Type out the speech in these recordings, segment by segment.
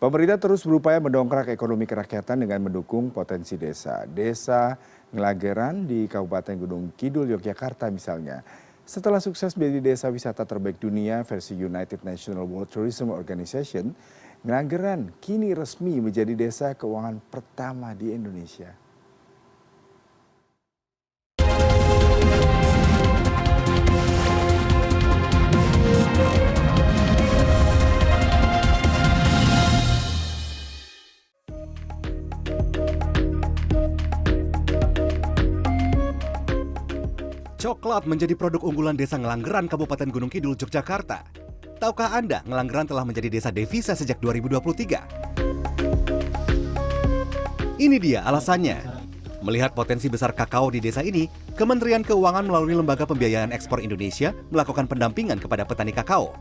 Pemerintah terus berupaya mendongkrak ekonomi kerakyatan dengan mendukung potensi desa. Desa Ngelageran di Kabupaten Gunung Kidul, Yogyakarta misalnya. Setelah sukses menjadi desa wisata terbaik dunia versi United National World Tourism Organization, Ngelageran kini resmi menjadi desa keuangan pertama di Indonesia. Coklat menjadi produk unggulan Desa Ngelageran, Kabupaten Gunung Kidul, Yogyakarta. Tahukah Anda, Ngelageran telah menjadi desa devisa sejak 2023? Ini dia alasannya. Melihat potensi besar kakao di desa ini, Kementerian Keuangan melalui Lembaga Pembiayaan Ekspor Indonesia melakukan pendampingan kepada petani kakao.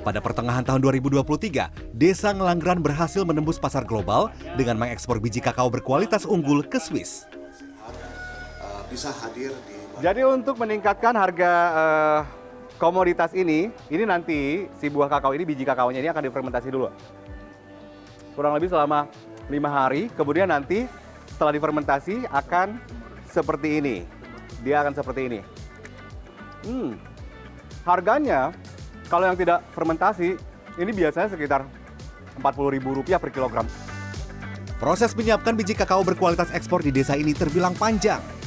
Pada pertengahan tahun 2023, Desa Ngelageran berhasil menembus pasar global dengan mengekspor biji kakao berkualitas unggul ke Swiss. Bisa hadir di... Jadi untuk meningkatkan harga komoditas ini nanti si buah kakao ini, biji kakaonya ini akan difermentasi dulu. Kurang lebih selama 5 hari, kemudian nanti setelah difermentasi akan seperti ini. Dia akan seperti ini. Harganya kalau yang tidak fermentasi ini biasanya sekitar Rp40.000 per kilogram. Proses menyiapkan biji kakao berkualitas ekspor di desa ini terbilang panjang.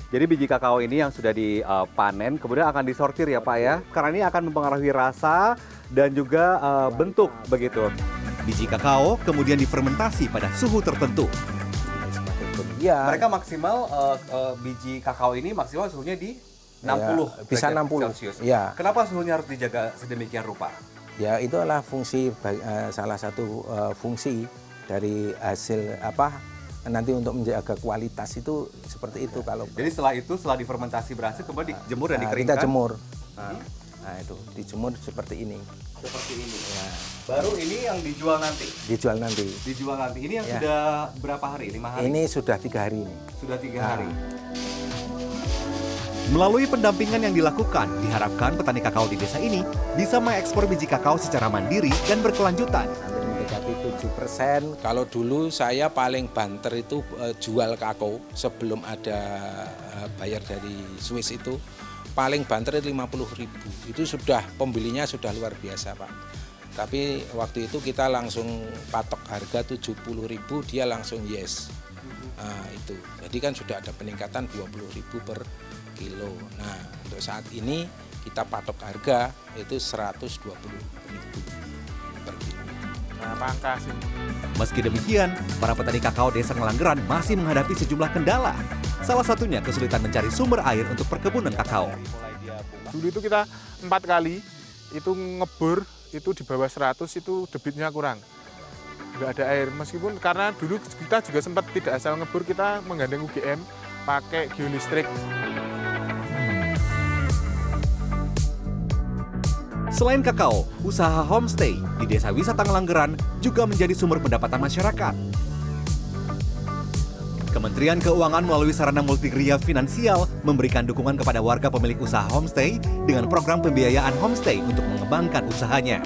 Jadi biji kakao ini yang sudah dipanen kemudian akan disortir ya Pak ya. Karena ini akan mempengaruhi rasa dan juga bentuk begitu. Biji kakao kemudian difermentasi pada suhu tertentu. Ya. Mereka maksimal biji kakao ini maksimal suhunya di 60 ya, bisa 60 Celcius. Ya. Kenapa suhunya harus dijaga sedemikian rupa? Ya itu adalah fungsi salah satu fungsi dari hasil nanti untuk menjaga kualitas itu seperti itu. Kalau jadi setelah difermentasi berhasil kemudian dijemur dan dikeringkan. Kita jemur. Nah itu dijemur seperti ini. Seperti ini. Ya. Baru ini yang dijual nanti. Dijual nanti. Dijual nanti. Ini yang sudah berapa hari? 5 hari. Ini sudah 3 hari ini. Sudah 3 hari. Melalui pendampingan yang dilakukan, diharapkan petani kakao di desa ini bisa mengekspor biji kakao secara mandiri dan berkelanjutan. Mendekati 7%. Kalau dulu saya paling banter itu jual kakao sebelum ada bayar dari Swiss itu paling banter 50.000. Itu sudah pembelinya sudah luar biasa Pak. Tapi waktu itu kita langsung patok harga 70.000, dia langsung yes. Nah, itu. Jadi kan sudah ada peningkatan 20.000 per kilo. Nah, untuk saat ini kita patok harga itu 120.000 per kilo. Meski demikian, para petani kakao Desa Ngelageran masih menghadapi sejumlah kendala. Salah satunya kesulitan mencari sumber air untuk perkebunan kakao. Dulu itu kita 4 kali itu ngebor itu di bawah 100 itu debitnya kurang. Nggak ada air, meskipun karena dulu kita juga sempat tidak asal ngebor, kita menggandeng UGM pakai geolistrik. Selain kakao, usaha homestay di Desa Wisata Ngelageran juga menjadi sumber pendapatan masyarakat. Kementerian Keuangan melalui sarana multigria finansial memberikan dukungan kepada warga pemilik usaha homestay dengan program pembiayaan homestay untuk mengembangkan usahanya.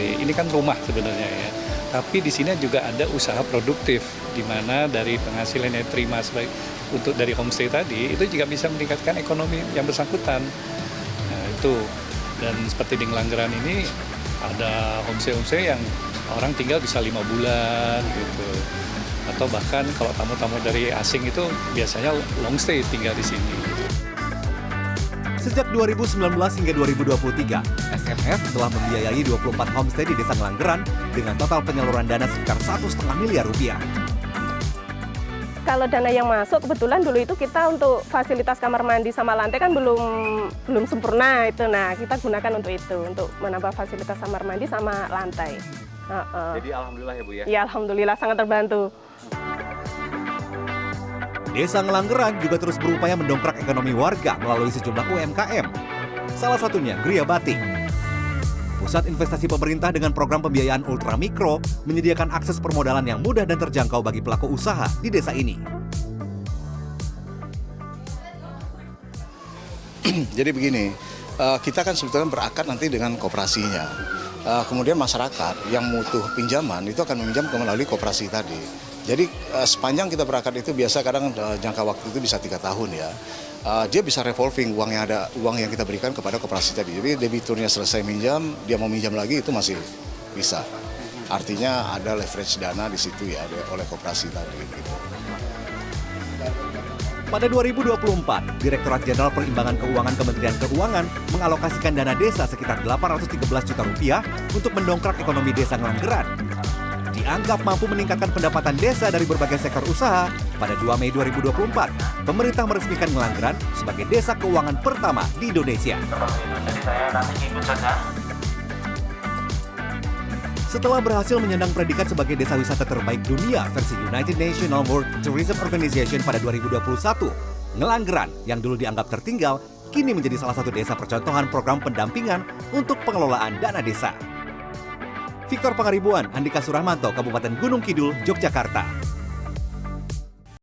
Ini kan rumah sebenarnya ya, tapi di sini juga ada usaha produktif di mana dari penghasilan yang terima untuk dari homestay tadi itu juga bisa meningkatkan ekonomi yang bersangkutan. Nah itu, dan seperti di Ngelageran ini ada homestay yang orang tinggal bisa 5 bulan gitu, atau bahkan kalau tamu-tamu dari asing itu biasanya long stay tinggal di sini. Sejak 2019 hingga 2023, SMF telah membiayai 24 homestay di Desa Ngelageran dengan total penyaluran dana sekitar Rp1,5 miliar. Kalau dana yang masuk, kebetulan dulu itu kita untuk fasilitas kamar mandi sama lantai kan belum sempurna itu. Nah, kita gunakan untuk itu, untuk menambah fasilitas kamar mandi sama lantai. Jadi alhamdulillah ya Bu ya? Ya alhamdulillah sangat terbantu. Desa Ngelageran juga terus berupaya mendongkrak ekonomi warga melalui sejumlah UMKM. Salah satunya Gria Batik. Pusat investasi pemerintah dengan program pembiayaan ultramikro menyediakan akses permodalan yang mudah dan terjangkau bagi pelaku usaha di desa ini. Jadi begini, kita kan sebetulnya berakad nanti dengan koperasinya. Kemudian masyarakat yang butuh pinjaman itu akan meminjam melalui koperasi tadi. Jadi sepanjang kita berakad itu biasa kadang jangka waktu itu bisa 3 tahun ya. Dia bisa revolving uang yang kita berikan kepada koperasi tadi. Jadi debiturnya selesai minjam, dia mau minjam lagi itu masih bisa. Artinya ada leverage dana di situ ya oleh koperasi tadi. Gitu. Pada 2024, Direktorat Jenderal Perimbangan Keuangan Kementerian Keuangan mengalokasikan dana desa sekitar 813 juta rupiah untuk mendongkrak ekonomi desa Ngelanggeran. Dianggap mampu meningkatkan pendapatan desa dari berbagai sektor usaha, pada 2 Mei 2024, pemerintah meresmikan Ngelanggeran sebagai desa keuangan pertama di Indonesia. Setelah berhasil menyandang predikat sebagai desa wisata terbaik dunia versi United Nations World Tourism Organization pada 2021, Ngelanggeran yang dulu dianggap tertinggal, kini menjadi salah satu desa percontohan program pendampingan untuk pengelolaan dana desa. Victor Pangaribuan, Andika Suramanto, Kabupaten Gunung Kidul, Yogyakarta.